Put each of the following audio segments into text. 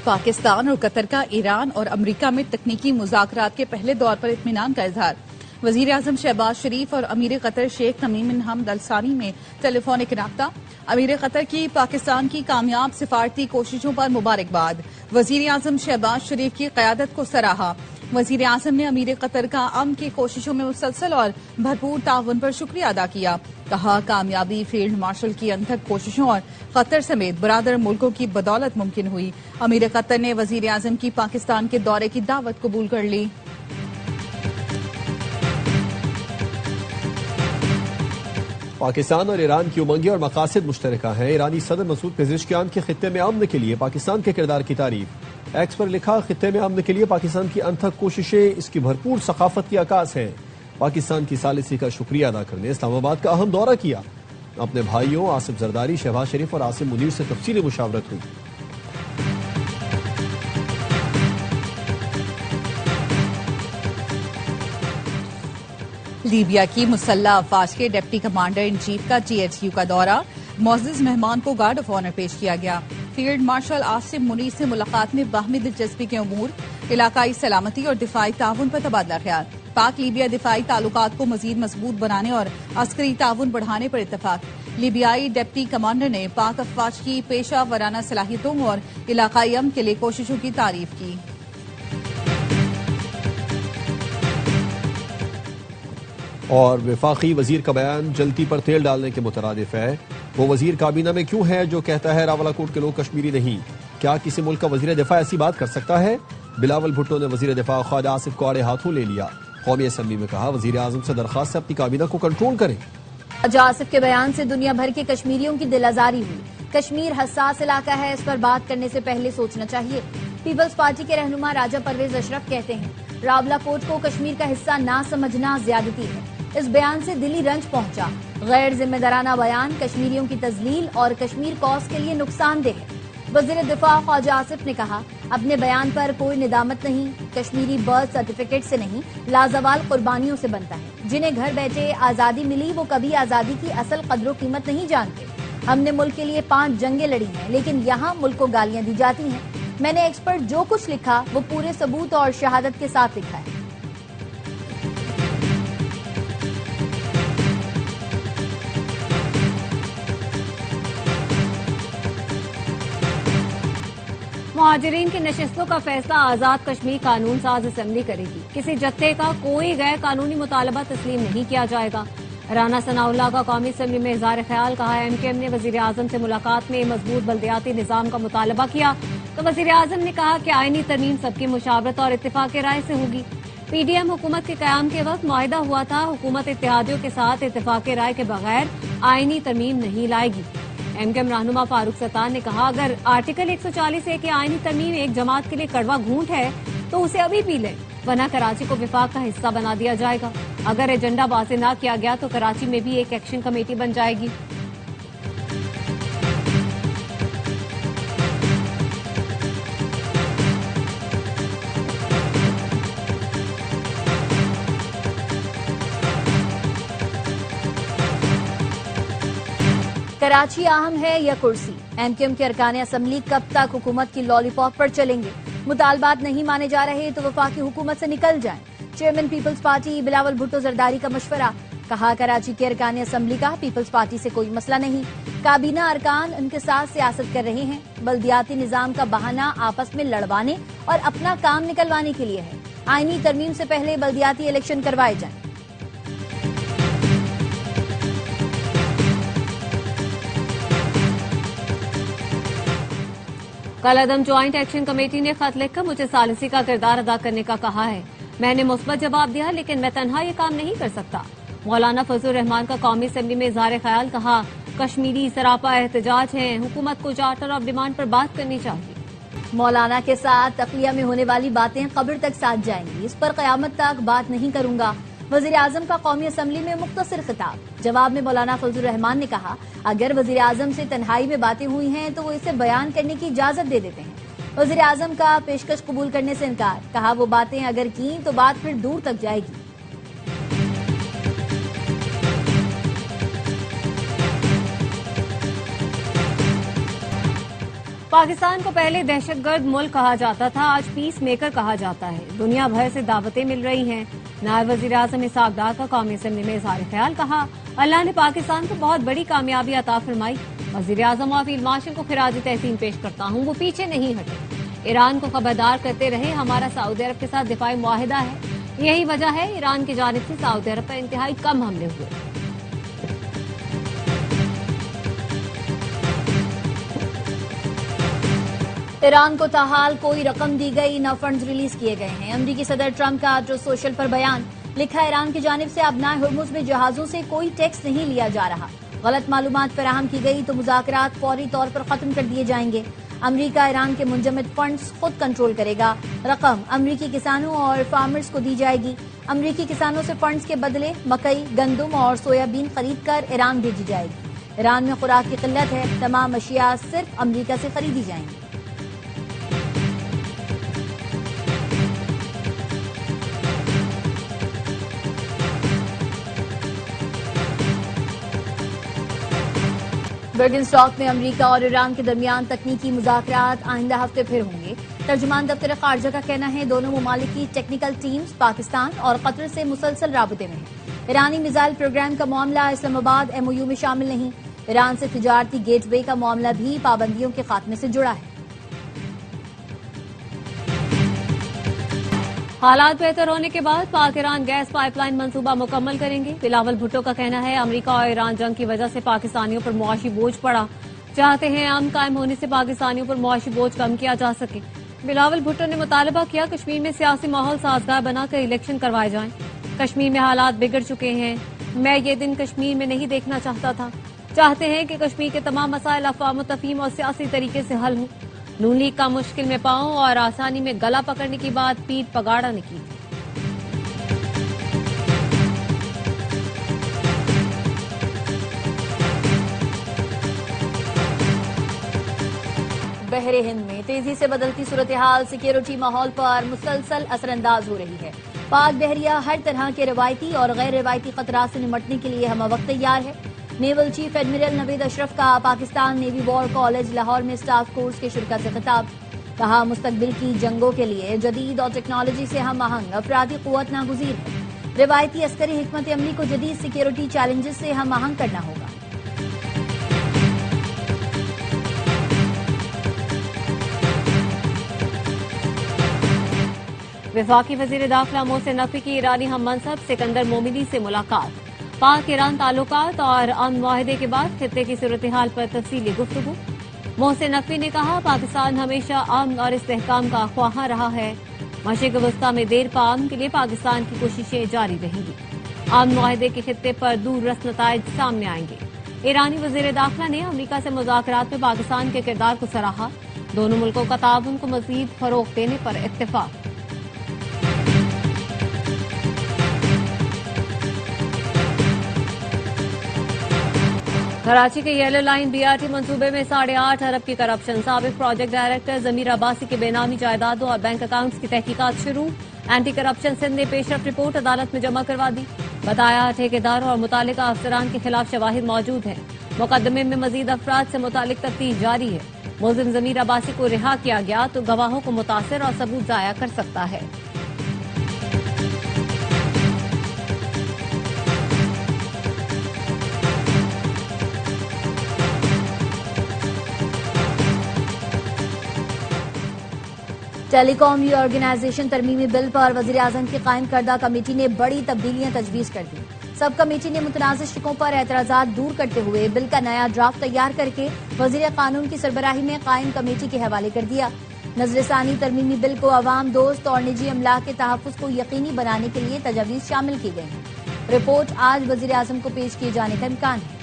پاکستان اور قطر کا ایران اور امریکہ میں تکنیکی مذاکرات کے پہلے دور پر اطمینان کا اظہار۔ وزیر اعظم شہباز شریف اور امیر قطر شیخ تمیم بن حمد الثانی میں ٹیلی فونک رابطہ۔ امیر قطر کی پاکستان کی کامیاب سفارتی کوششوں پر مبارکباد۔ وزیر اعظم شہباز شریف کی قیادت کو سراہا۔ وزیر اعظم نے امیر قطر کا امن کی کوششوں میں مسلسل اور بھرپور تعاون پر شکریہ ادا کیا۔ کہا کامیابی فیلڈ مارشل کی انتھک کوششوں اور قطر سمیت برادر ملکوں کی بدولت ممکن ہوئی۔ امیر قطر نے وزیر اعظم کی پاکستان کے دورے کی دعوت قبول کر لی۔ پاکستان اور ایران کی امنگیں اور مقاصد مشترکہ ہیں۔ ایرانی صدر مسعود پزشکیان کے خطے میں امن کے لیے پاکستان کے کردار کی تعریف۔ ایکس پر لکھا، خطے میں امن کے لیے پاکستان کی انتھک کوششیں اس کی بھرپور ثقافت کی عکاس ہیں۔ پاکستان کی ثالثی کا شکریہ ادا کرنے اسلام آباد کا اہم دورہ کیا۔ اپنے بھائیوں آصف زرداری، شہباز شریف اور عاصم منیر سے تفصیلی مشاورت ہوئی۔ لیبیا کی مسلح افواج کے ڈپٹی کمانڈر ان چیف کا GHQ کا دورہ۔ معزز مہمان کو گارڈ آف آنر پیش کیا گیا۔ فیلڈ مارشل عاصم منیر سے ملاقات میں باہمی دلچسپی کے امور، علاقائی سلامتی اور دفاعی تعاون پر تبادلہ خیال۔ پاک لیبیا دفاعی تعلقات کو مزید مضبوط بنانے اور عسکری تعاون بڑھانے پر اتفاق۔ لیبیائی ڈپٹی کمانڈر نے پاک افواج کی پیشہ ورانہ صلاحیتوں اور علاقائی امن کے لیے کوششوں کی تعریف کی۔ اور وفاقی وزیر کا بیان جلتی پر تیل ڈالنے کے مترادف ہے۔ وہ وزیر کابینہ میں کیوں ہے جو کہتا ہے راولاکوٹ کے لوگ کشمیری نہیں؟ کیا کسی ملک کا وزیر دفاع ایسی بات کر سکتا ہے؟ بلاول بھٹو نے وزیر دفاع خواجہ آصف کو آڑے ہاتھوں لے لیا۔ قومی اسمبلی میں کہا وزیر اعظم سے درخواست ہے اپنی کابینہ کو کنٹرول کریں۔ خواجہ آصف کے بیان سے دنیا بھر کے کشمیریوں کی دل آزاری ہوئی۔ کشمیر حساس علاقہ ہے، اس پر بات کرنے سے پہلے سوچنا چاہیے۔ پیپلز پارٹی کے رہنما راجہ پرویز اشرف کہتے ہیں راولاکوٹ کو کشمیر کا حصہ نہ سمجھنا زیادتی ہے۔ اس بیان سے دلی رنج پہنچا۔ غیر ذمہ دارانہ بیان کشمیریوں کی تذلیل اور کشمیر کوس کے لیے نقصان دہ ہے۔ وزیر دفاع خواجہ آصف نے کہا اپنے بیان پر کوئی ندامت نہیں، کشمیری برتھ سرٹیفکیٹ سے نہیں لازوال قربانیوں سے بنتا ہے۔ جنہیں گھر بیٹھے آزادی ملی وہ کبھی آزادی کی اصل قدر و قیمت نہیں جانتے۔ ہم نے ملک کے لیے 5 جنگیں لڑی ہیں، لیکن یہاں ملک کو گالیاں دی جاتی ہیں۔ میں نے ایکس پر جو کچھ لکھا وہ پورے ثبوت اور شہادت کے ساتھ لکھا ہے۔ مہاجرین کی نشستوں کا فیصلہ آزاد کشمیر قانون ساز اسمبلی کرے گی۔ کسی جتھے کا کوئی غیر قانونی مطالبہ تسلیم نہیں کیا جائے گا۔ رانا ثناء اللہ کا قومی اسمبلی میں اظہار خیال، کہا MKM نے وزیر اعظم سے ملاقات میں مضبوط بلدیاتی نظام کا مطالبہ کیا تو وزیر اعظم نے کہا کہ آئینی ترمیم سب کی مشاورت اور اتفاق رائے سے ہوگی۔ PDM حکومت کے قیام کے وقت معاہدہ ہوا تھا حکومت اتحادیوں کے ساتھ اتفاق رائے کے بغیر آئینی ترمیم نہیں لائے گی۔ MKM رہنما فاروق ستار نے کہا اگر آرٹیکل 140 کی آئینی ترمیم ایک جماعت کے لیے کڑوا گھونٹ ہے تو اسے ابھی پی لیں، ورنہ کراچی کو وفاق کا حصہ بنا دیا جائے گا۔ اگر ایجنڈا واضح نہ کیا گیا تو کراچی میں بھی ایک ایکشن کمیٹی بن جائے گی۔ کراچی اہم ہے یا کرسی؟ MKM کے ارکان اسمبلی کب تک حکومت کی لالی پاپ پر چلیں گے؟ مطالبات نہیں مانے جا رہے تو وفاقی حکومت سے نکل جائیں۔ Chairman peoples party Bilawal Bhutto Zardari کا مشورہ، کہا کراچی کے ارکان اسمبلی کا پیپلز پارٹی سے کوئی مسئلہ نہیں، کابینہ ارکان ان کے ساتھ سیاست کر رہے ہیں۔ بلدیاتی نظام کا بہانہ آپس میں لڑوانے اور اپنا کام نکلوانے کے لیے ہے۔ آئینی ترمیم سے پہلے بلدیاتی الیکشن کروائے جائیں۔ کالعدم جوائنٹ ایکشن کمیٹی نے خط لکھ کر مجھے ثالثی کا کردار ادا کرنے کا کہا ہے۔ میں نے مثبت جواب دیا لیکن میں تنہا یہ کام نہیں کر سکتا۔ مولانا فضل الرحمان کا قومی اسمبلی میں اظہار خیال، کہا کشمیری سراپا احتجاج ہیں، حکومت کو چارٹر آف ڈیمانڈ پر بات کرنی چاہیے۔ مولانا کے ساتھ تقلیہ میں ہونے والی باتیں قبر تک ساتھ جائیں گی، اس پر قیامت تک بات نہیں کروں گا۔ وزیر اعظم کا قومی اسمبلی میں مختصر خطاب، جواب میں مولانا فضل الرحمان نے کہا اگر وزیر اعظم سے تنہائی میں باتیں ہوئی ہیں تو وہ اسے بیان کرنے کی اجازت دے دیتے ہیں۔ وزیر اعظم کا پیشکش قبول کرنے سے انکار، کہا وہ باتیں اگر کی تو بات پھر دور تک جائے گی۔ پاکستان کو پہلے دہشت گرد ملک کہا جاتا تھا، آج پیس میکر کہا جاتا ہے۔ دنیا بھر سے دعوتیں مل رہی ہیں۔ نائب وزیر اعظم اسحاق ڈار کا قومی اسمبلی میں اظہار خیال، کہا اللہ نے پاکستان کو بہت بڑی کامیابی عطا فرمائی۔ وزیر اعظم اور فیلڈ مارشل کو خراج تحسین پیش کرتا ہوں، وہ پیچھے نہیں ہٹے۔ ایران کو خبردار کرتے رہے، ہمارا سعودی عرب کے ساتھ دفاعی معاہدہ ہے، یہی وجہ ہے ایران کی جانب سے سعودی عرب پر انتہائی کم حملے ہوئے۔ ایران کو تاحال کوئی رقم دی گئی، نہ فنڈز ریلیز کیے گئے ہیں۔ امریکی صدر ٹرمپ کا ٹروتھ سوشل پر بیان، لکھا ایران کی جانب سے ابنائے ہرمز میں جہازوں سے کوئی ٹیکس نہیں لیا جا رہا، غلط معلومات فراہم کی گئی تو مذاکرات فوری طور پر ختم کر دیے جائیں گے۔ امریکہ ایران کے منجمد فنڈز خود کنٹرول کرے گا، رقم امریکی کسانوں اور فارمرز کو دی جائے گی۔ امریکی کسانوں سے فنڈز کے بدلے مکئی، گندم اور سویا بین خرید کر ایران بھیجی جائے گی۔ ایران میں خوراک کی قلت ہے، تمام اشیاء صرف امریکہ سے خریدی جائیں گی۔ برگن اسٹاک میں امریکہ اور ایران کے درمیان تکنیکی مذاکرات آئندہ ہفتے پھر ہوں گے۔ ترجمان دفتر خارجہ کا کہنا ہے دونوں ممالک کی ٹیکنیکل ٹیمز پاکستان اور قطر سے مسلسل رابطے میں ہیں۔ ایرانی میزائل پروگرام کا معاملہ اسلام آباد ایم او یو میں شامل نہیں۔ ایران سے تجارتی گیٹ وے کا معاملہ بھی پابندیوں کے خاتمے سے جڑا ہے۔ حالات بہتر ہونے کے بعد پاک ایران گیس پائپ لائن منصوبہ مکمل کریں گے۔ بلاول بھٹو کا کہنا ہے امریکہ اور ایران جنگ کی وجہ سے پاکستانیوں پر معاشی بوجھ پڑا، چاہتے ہیں امن قائم ہونے سے پاکستانیوں پر معاشی بوجھ کم کیا جا سکے۔ بلاول بھٹو نے مطالبہ کیا کشمیر میں سیاسی ماحول سازگار بنا کر الیکشن کروائے جائیں۔ کشمیر میں حالات بگڑ چکے ہیں، میں یہ دن کشمیر میں نہیں دیکھنا چاہتا تھا، چاہتے ہیں کہ کشمیر کے تمام مسائل افہام و تفہیم اور سیاسی طریقے سے حل ہوں۔ نون لیگ کا مشکل میں پاؤں اور آسانی میں گلا پکڑنے کی بات پیٹ پگاڑا نے کی تھی۔ بحر ہند میں تیزی سے بدلتی صورتحال سیکیورٹی ماحول پر مسلسل اثر انداز ہو رہی ہے۔ پاک بحریہ ہر طرح کے روایتی اور غیر روایتی خطرات سے نمٹنے کے لیے ہمہ وقت تیار ہے۔ Naval chief admiral Naveed Ashraf کا Pakistan navy war college Lahore میں اسٹاف کورس کے شرکاء سے خطاب، کہا مستقبل کی جنگوں کے لیے جدید اور ٹیکنالوجی سے ہم آہنگ افرادی قوت ناگزیر ہے۔ روایتی عسکری حکمت عملی کو جدید سیکیورٹی چیلنجز سے ہم آہنگ کرنا ہوگا۔ وفاقی وزیر داخلہ محسن نقوی کی ایرانی ہم منصب سکندر مومنی سے ملاقات، پاک ایران تعلقات اور امن معاہدے کے بعد خطے کی صورتحال پر تفصیلی گفتگو۔ محسن نقوی نے کہا پاکستان ہمیشہ امن اور استحکام کا خواہاں رہا ہے، مشرق وسطی میں دیر پا امن کے لیے پاکستان کی کوششیں جاری رہیں گی، امن معاہدے کے خطے پر دور رس نتائج سامنے آئیں گے۔ ایرانی وزیر داخلہ نے امریکہ سے مذاکرات میں پاکستان کے کردار کو سراہا، دونوں ملکوں کا تعاون کو مزید فروغ دینے پر اتفاق۔ کراچی کے yellow line B R T منصوبے میں 8.5 ارب کی کرپشن، سابق پروجیکٹ ڈائریکٹر ضمیر عباسی کے بے نامی جائیدادوں اور بینک اکاؤنٹس کی تحقیقات شروع، اینٹی کرپشن سندھ نے پیش رفت رپورٹ عدالت میں جمع کروا دی، بتایا ٹھیکیداروں اور متعلقہ افسران کے خلاف شواہد موجود ہیں، مقدمے میں مزید افراد سے متعلق تفتیش جاری ہے، ملزم ضمیر عباسی کو رہا کیا گیا تو گواہوں کو متاثر اور ثبوت ضائع کر سکتا ہے۔ ٹیلی کام ری آرگنائزیشن ترمیمی بل پر وزیراعظم کی قائم کردہ کمیٹی نے بڑی تبدیلیاں تجویز کر دی۔ سب کمیٹی نے متنازع شقوں پر اعتراضات دور کرتے ہوئے بل کا نیا ڈرافٹ تیار کر کے وزیر قانون کی سربراہی میں قائم کمیٹی کے حوالے کر دیا۔ نظر ثانی ترمیمی بل کو عوام دوست اور نجی املاک کے تحفظ کو یقینی بنانے کے لیے تجاویز شامل کی گئی ہیں۔ رپورٹ آج وزیراعظم کو پیش کیے جانے کا امکان ہے۔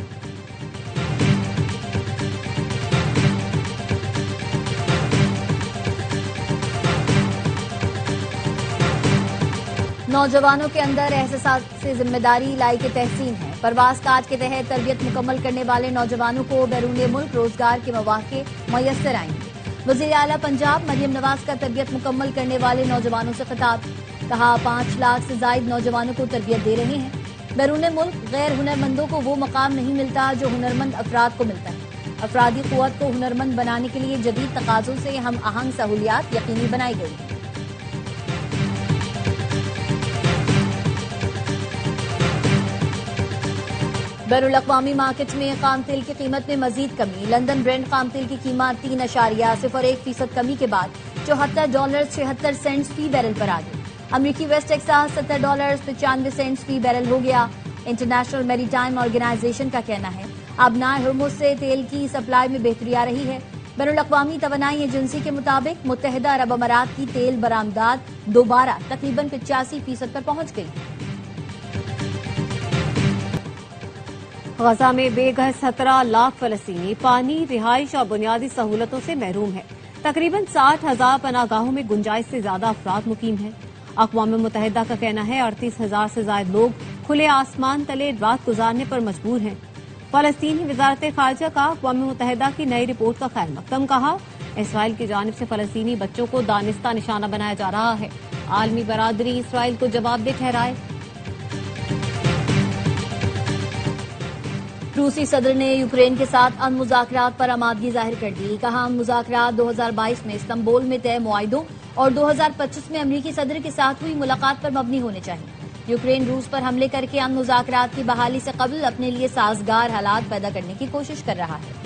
نوجوانوں کے اندر احساسات سے ذمہ داری لائی کے تحسین ہے۔ پرواز کارڈ کے تحت تربیت مکمل کرنے والے نوجوانوں کو بیرون ملک روزگار کے مواقع میسر آئیں گے۔ وزیر اعلیٰ پنجاب مریم نواز کا تربیت مکمل کرنے والے نوجوانوں سے خطاب، کہا 5 لاکھ سے زائد نوجوانوں کو تربیت دے رہے ہیں۔ بیرون ملک غیر ہنرمندوں کو وہ مقام نہیں ملتا جو ہنرمند افراد کو ملتا ہے۔ افرادی قوت کو ہنرمند بنانے کے لیے جدید تقاضوں سے ہم آہنگ سہولیات یقینی بنائی گئی ہیں۔ بین الاقوامی مارکیٹ میں خام تیل کی قیمت میں مزید کمی۔ لندن برینڈ خام تیل کی قیمت 3.01% کمی کے بعد $74.76 فی بیرل پر آ گئی۔ امریکی ویسٹ ٹیکساس $70.95 فی بیرل ہو گیا۔ انٹرنیشنل میری ٹائم آرگنائزیشن کا کہنا ہے اب نائل ہرمز سے تیل کی سپلائی میں بہتری آ رہی ہے۔ بین الاقوامی توانائی ایجنسی کے مطابق متحدہ عرب امارات کی تیل برآمدات دوبارہ تقریباً 85% پر پہنچ گئی۔ غزہ میں بے گھر 17 لاکھ فلسطینی پانی، رہائش اور بنیادی سہولتوں سے محروم ہیں۔ تقریباً 60,000 پناہ گاہوں میں گنجائش سے زیادہ افراد مقیم ہیں۔ اقوام متحدہ کا کہنا ہے 38,000 سے زائد لوگ کھلے آسمان تلے رات گزارنے پر مجبور ہیں۔ فلسطینی وزارت خارجہ کا اقوام متحدہ کی نئی رپورٹ کا خیر مقدم، کہا اسرائیل کی جانب سے فلسطینی بچوں کو دانستہ نشانہ بنایا جا رہا ہے، عالمی برادری اسرائیل کو جواب دہ ٹھہرائے۔ روسی صدر نے یوکرین کے ساتھ امن مذاکرات پر آمادگی ظاہر کر دی، کہا امن مذاکرات 2022 میں استنبول میں طے معاہدوں اور 2025 میں امریکی صدر کے ساتھ ہوئی ملاقات پر مبنی ہونے چاہیے۔ یوکرین روس پر حملے کر کے امن مذاکرات کی بحالی سے قبل اپنے لیے سازگار حالات پیدا کرنے کی کوشش کر رہا ہے۔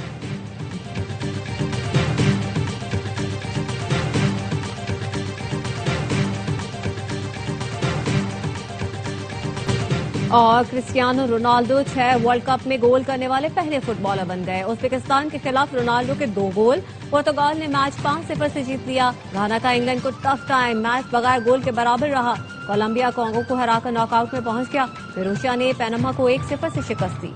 اور کرسٹیانو رونالڈو 6 ورلڈ کپ میں گول کرنے والے پہلے فٹ بالر بن گئے۔ ازبکستان کے خلاف رونالڈو کے 2 گول، پرتگال نے میچ 5-0 سے جیت لیا۔ گھانا کا انگلینڈ کو ٹف ٹائم، میچ بغیر گول کے برابر رہا۔ کولمبیا کانگو کو ہرا کر ناک آؤٹ میں پہنچ گیا۔ کروشیا نے پیناما کو 1-0 سے شکست دی۔